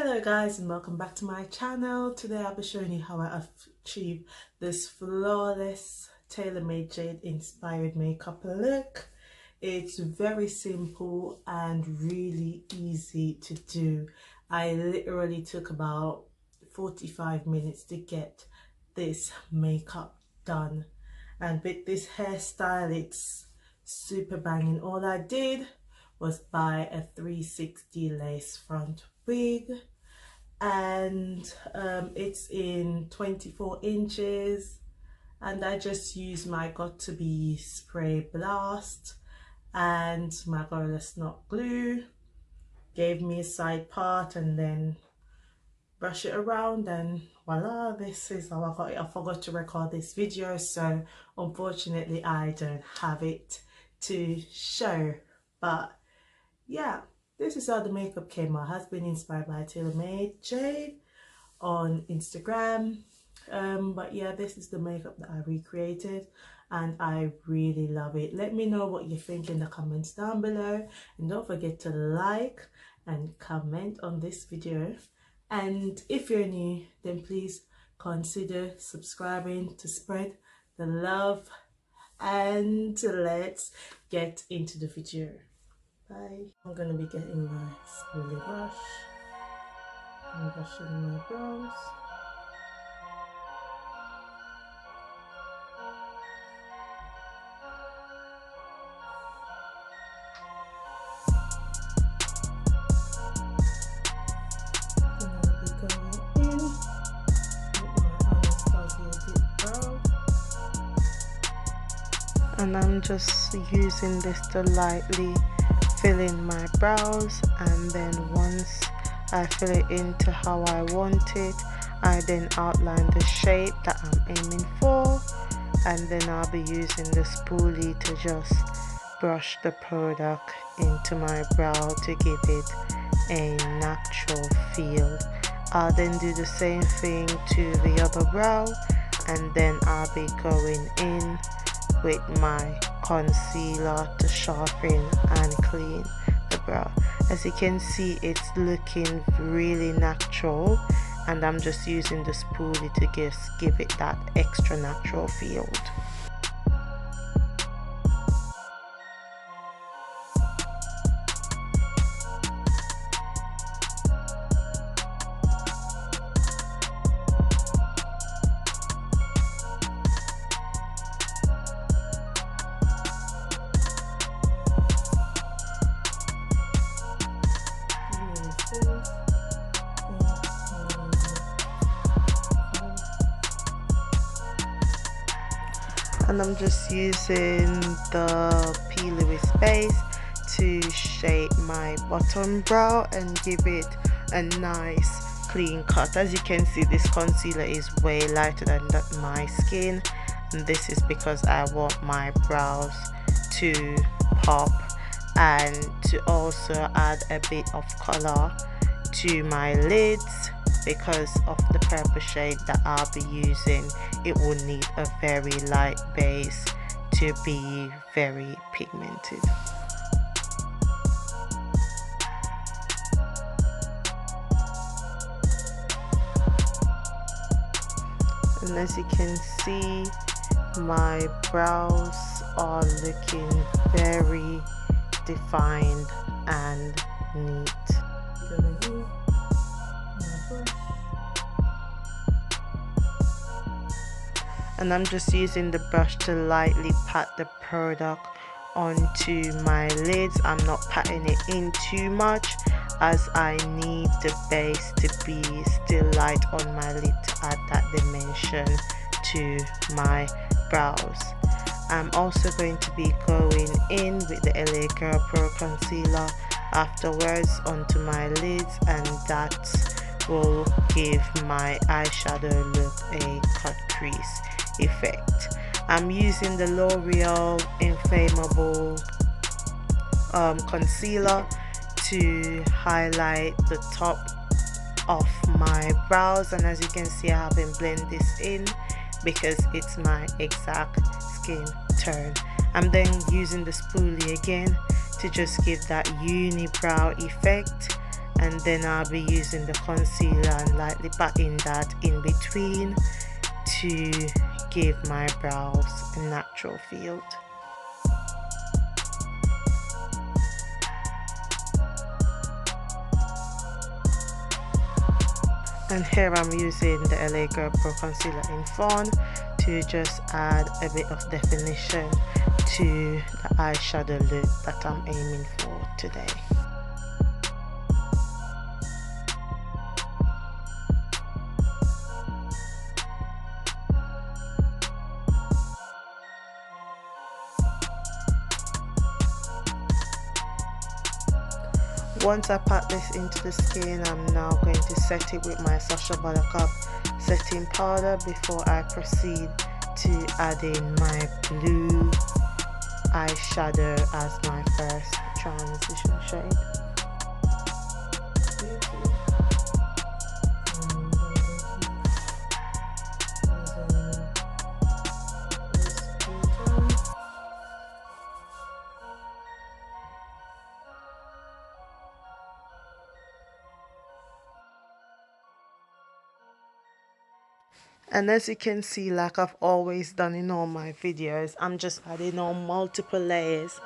Hello guys, and welcome back to my channel. Today I'll be showing you how I achieve this flawless Tailormadejane inspired makeup look. It's very simple and really easy to do. I literally took about 45 minutes to get this makeup done, and with this hairstyle it's super banging. All I did was buy a 360 lace front wig, and it's in 24 inches, and I just use my Got To Be spray blast and my Gorilla Snot glue. Gave me a side part and then brush it around, and voila, this is how I got it. I forgot to record this video, so unfortunately I don't have it to show, but yeah, this is how the makeup came out. It has been inspired by Tailormadejane on Instagram, but yeah, this is the makeup that I recreated and I really love it. Let me know what you think in the comments down below, and don't forget to like and comment on this video. And if you're new, then please consider subscribing to spread the love, and let's get into the video. Bye. I'm going to be getting my spoolie brush and brushing my brows. And I'll be going in with my Anastasia dipbrow. And I'm just using this to lightly fill in my brows, and then once I fill it into how I want it, I then outline the shape that I'm aiming for, and then I'll be using the spoolie to just brush the product into my brow to give it a natural feel. I'll then do the same thing to the other brow, and then I'll be going in with my concealer to sharpen and clean the brow. As you can see, it's looking really natural, and I'm just using the spoolie to give it that extra natural feel. And I'm just using the P. Louise base to shape my bottom brow and give it a nice clean cut. As you can see, this concealer is way lighter than my skin, and this is because I want my brows to pop and to also add a bit of color to my lids. Because of the purple shade that I'll be using, it will need a very light base to be very pigmented. And as you can see, my brows are looking very defined and neat. And I'm just using the brush to lightly pat the product onto my lids. I'm not patting it in too much, as I need the base to be still light on my lid to add that dimension to my brows. I'm also going to be going in with the LA Girl Pro Concealer afterwards onto my lids, and that will give my eyeshadow look a cut crease effect. I'm using the L'Oreal Infallible concealer to highlight the top of my brows, and as you can see, I haven't blended this in because it's my exact skin tone. I'm then using the spoolie again to just give that unibrow effect, and then I'll be using the concealer and lightly patting that in between to give my brows a natural feel. And here I'm using the LA Girl Pro Concealer in Fawn to just add a bit of definition to the eyeshadow look that I'm aiming for today. Once I pat this into the skin, I'm now going to set it with my Sasha Buttercup setting powder before I proceed to add in my blue eyeshadow as my first transition shade. And as you can see, like I've always done in all my videos, I'm just adding on multiple layers,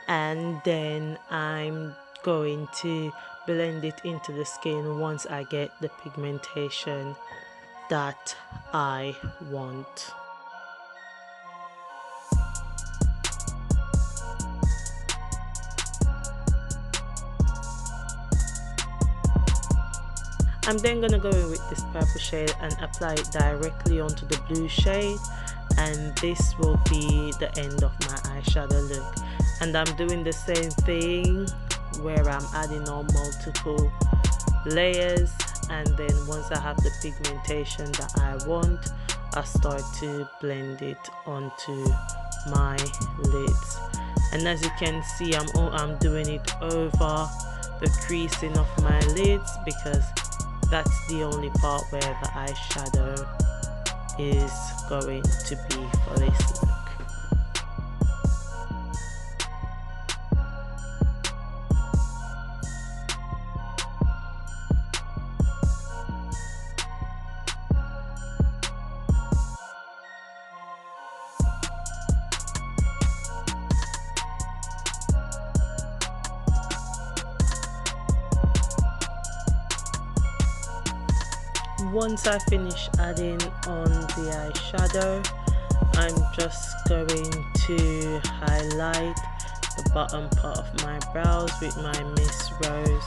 and then I'm going to blend it into the skin once I get the pigmentation that I want. I'm then going to go in with this purple shade and apply it directly onto the blue shade, and this will be the end of my eyeshadow look. And I'm doing the same thing where I'm adding on multiple layers, and then once I have the pigmentation that I want, I start to blend it onto my lids. And as you can see, I'm doing it over the creasing of my lids because that's the only part where the eyeshadow is going to be for this look. Once I finish adding on the eyeshadow, I'm just going to highlight the bottom part of my brows with my Miss Rose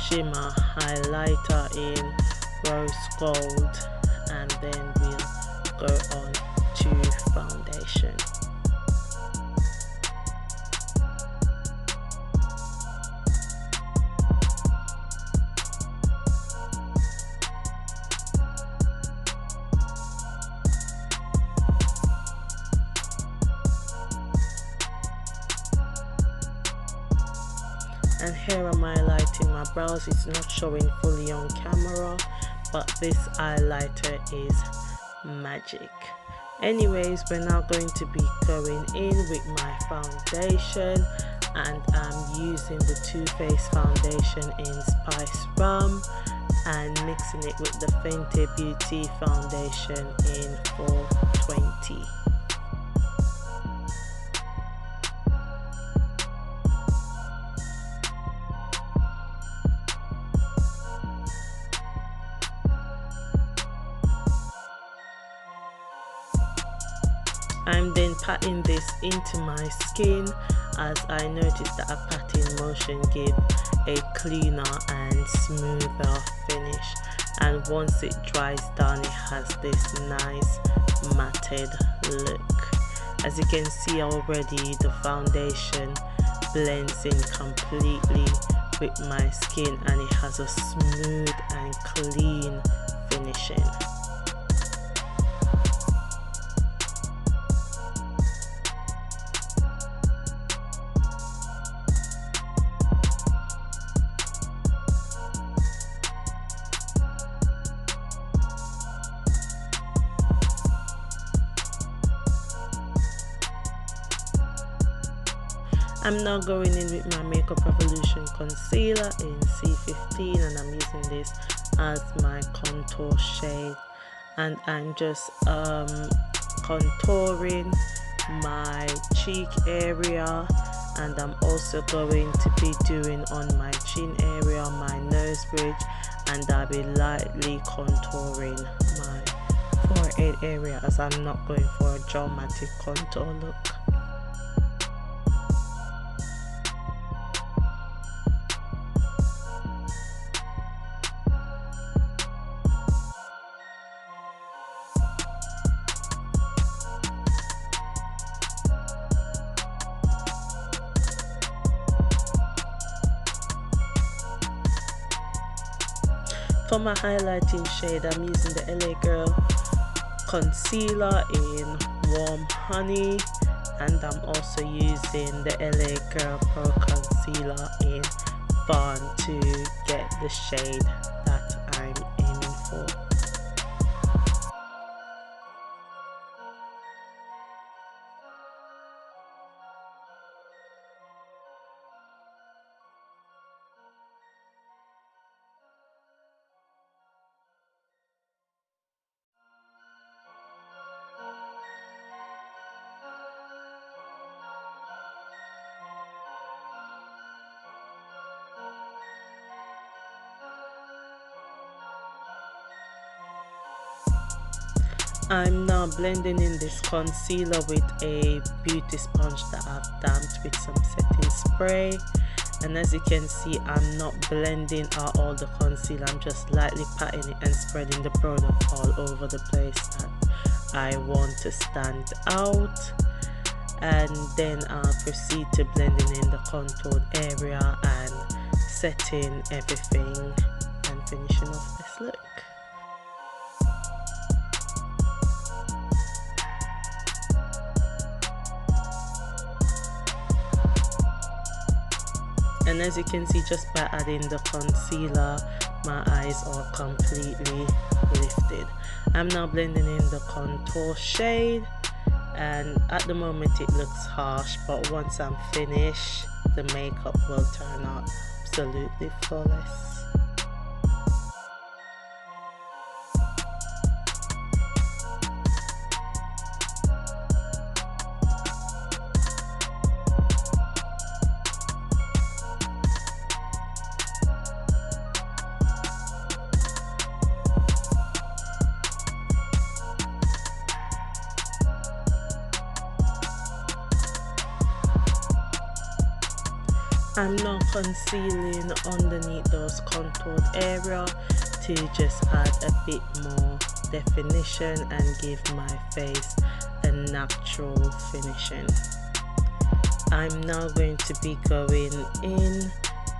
Shimmer highlighter in Rose Gold, and then we'll go on to foundation. And here I'm highlighting my brows. It's not showing fully on camera, but this highlighter is magic. Anyways, we're now going to be going in with my foundation, and I'm using the Too Faced foundation in Spice Rum and mixing it with the Fenty Beauty foundation in 420. I'm then patting this into my skin, as I noticed that a patting motion gives a cleaner and smoother finish, and once it dries down it has this nice matted look. As you can see already, the foundation blends in completely with my skin and it has a smooth and clean finishing. I'm now going in with my Makeup Revolution concealer in C15, and I'm using this as my contour shade, and I'm just contouring my cheek area, and I'm also going to be doing on my chin area, my nose bridge, and I'll be lightly contouring my forehead area, as I'm not going for a dramatic contour look. For my highlighting shade, I'm using the LA Girl concealer in Warm Honey, and I'm also using the LA Girl Pro concealer in Fawn to get the shade that I'm aiming for. I'm now blending in this concealer with a beauty sponge that I've damped with some setting spray, and as you can see, I'm not blending out all the concealer, I'm just lightly patting it and spreading the product all over the place that I want to stand out, and then I'll proceed to blending in the contoured area and setting everything and finishing off this look. And as you can see, just by adding the concealer, my eyes are completely lifted. I'm now blending in the contour shade, and at the moment it looks harsh, but once I'm finished, the makeup will turn out absolutely flawless. I'm now concealing underneath those contoured area to just add a bit more definition and give my face a natural finishing. I'm now going to be going in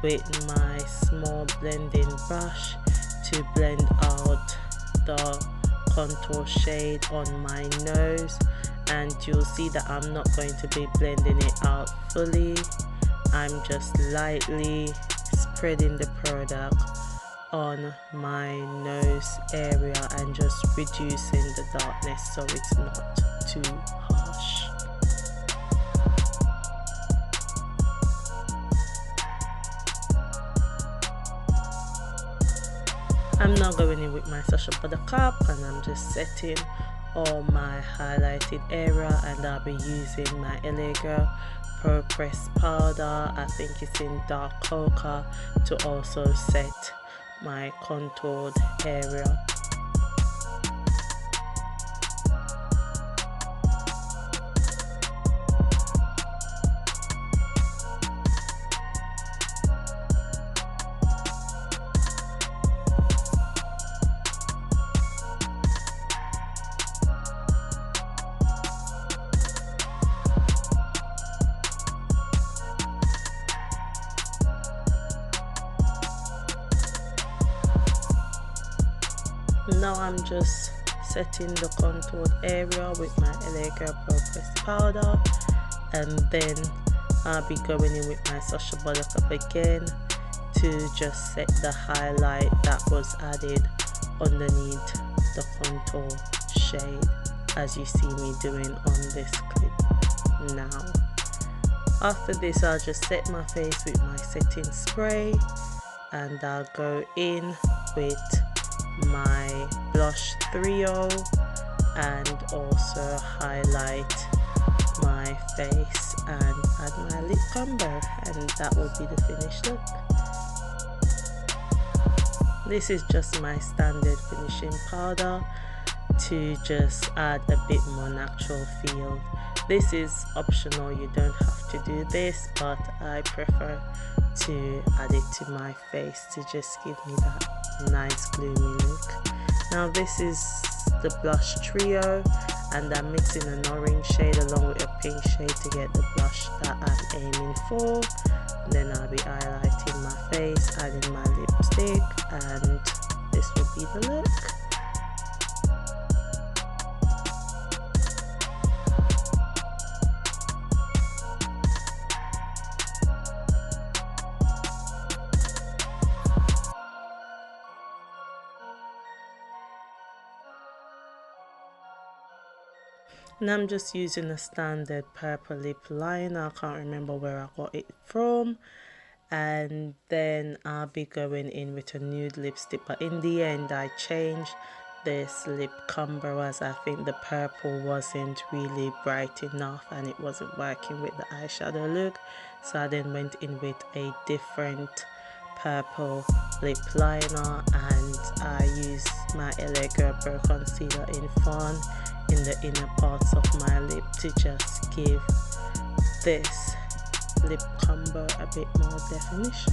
with my small blending brush to blend out the contour shade on my nose, and you'll see that I'm not going to be blending it out fully. I'm just lightly spreading the product on my nose area and just reducing the darkness so it's not too harsh. I'm now going in with my Sasha Buttercup, and I'm just setting all my highlighted area, and I'll be using my LA Girl Pro Press powder, I think it's in dark cocoa, to also set my contoured area. Now I'm just setting the contoured area with my LA Girl Pro Press powder, and then I'll be going in with my Sasha Buttercup again to just set the highlight that was added underneath the contour shade, as you see me doing on this clip now. After this, I'll just set my face with my setting spray, and I'll go in with my blush 3.0 and also highlight my face and add my lip combo, and that will be the finished look. This is just my standard finishing powder to just add a bit more natural feel. This is optional, you don't have to do this, but I prefer to add it to my face to just give me that nice gloomy look. Now this is the blush trio, and I'm mixing an orange shade along with a pink shade to get the blush that I'm aiming for. Then I'll be highlighting my face, adding my lipstick, and this will be the look. And I'm just using a standard purple lip liner. I can't remember where I got it from. And then I'll be going in with a nude lipstick, but in the end I changed this lip combo as I think the purple wasn't really bright enough and it wasn't working with the eyeshadow look. So I then went in with a different purple lip liner, and I used my LA Girl Pro Concealer in Fawn in the inner parts of my lip to just give this lip combo a bit more definition.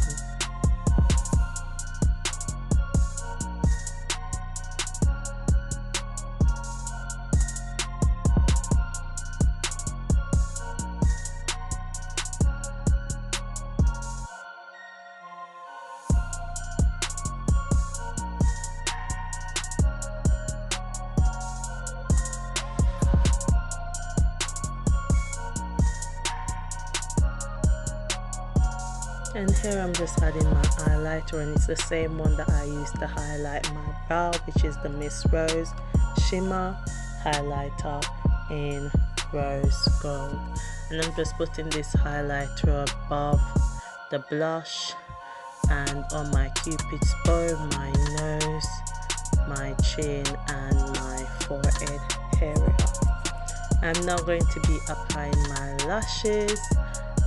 And here I'm just adding my highlighter, and it's the same one that I used to highlight my brow, which is the Miss Rose Shimmer Highlighter in Rose Gold. And I'm just putting this highlighter above the blush and on my cupid's bow, my nose, my chin and my forehead area. I'm now going to be applying my lashes,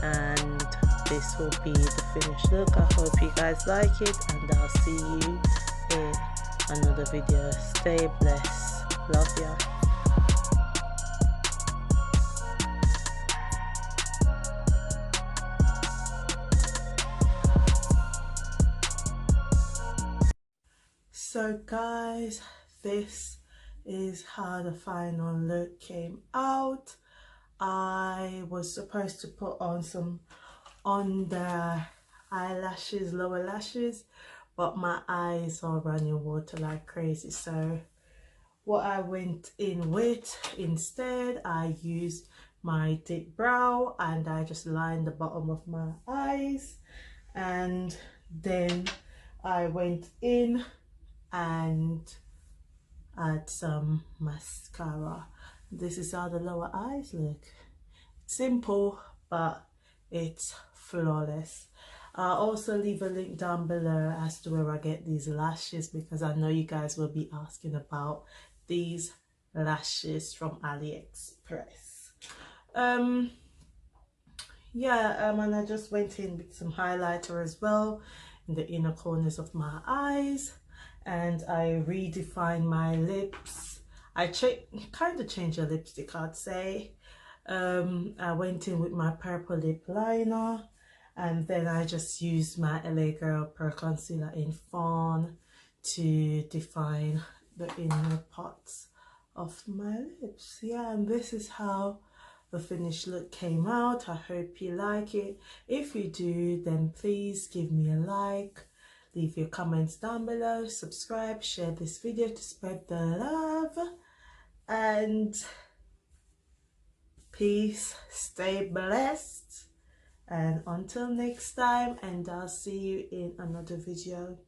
and this will be the finished look. I hope you guys like it, and I'll see you in another video. Stay blessed. Love ya. So guys, this is how the final look came out. I was supposed to put on some under eyelashes, lower lashes, but my eyes are running water like crazy. So what I went in with instead, I used my dip brow and I just lined the bottom of my eyes, and then I went in and add some mascara. This is how the lower eyes look. Simple, but it's flawless. I'll also leave a link down below as to where I get these lashes, because I know you guys will be asking about these lashes from AliExpress. And I just went in with some highlighter as well in the inner corners of my eyes, and I redefined my lips. I kind of changed the lipstick, I'd say. I went in with my purple lip liner, and then I just used my LA Girl Pro Concealer in Fawn to define the inner parts of my lips. Yeah, and this is how the finished look came out. I hope you like it. If you do, then please give me a like, leave your comments down below, subscribe, share this video to spread the love, and peace. Stay blessed, and until next time, and I'll see you in another video.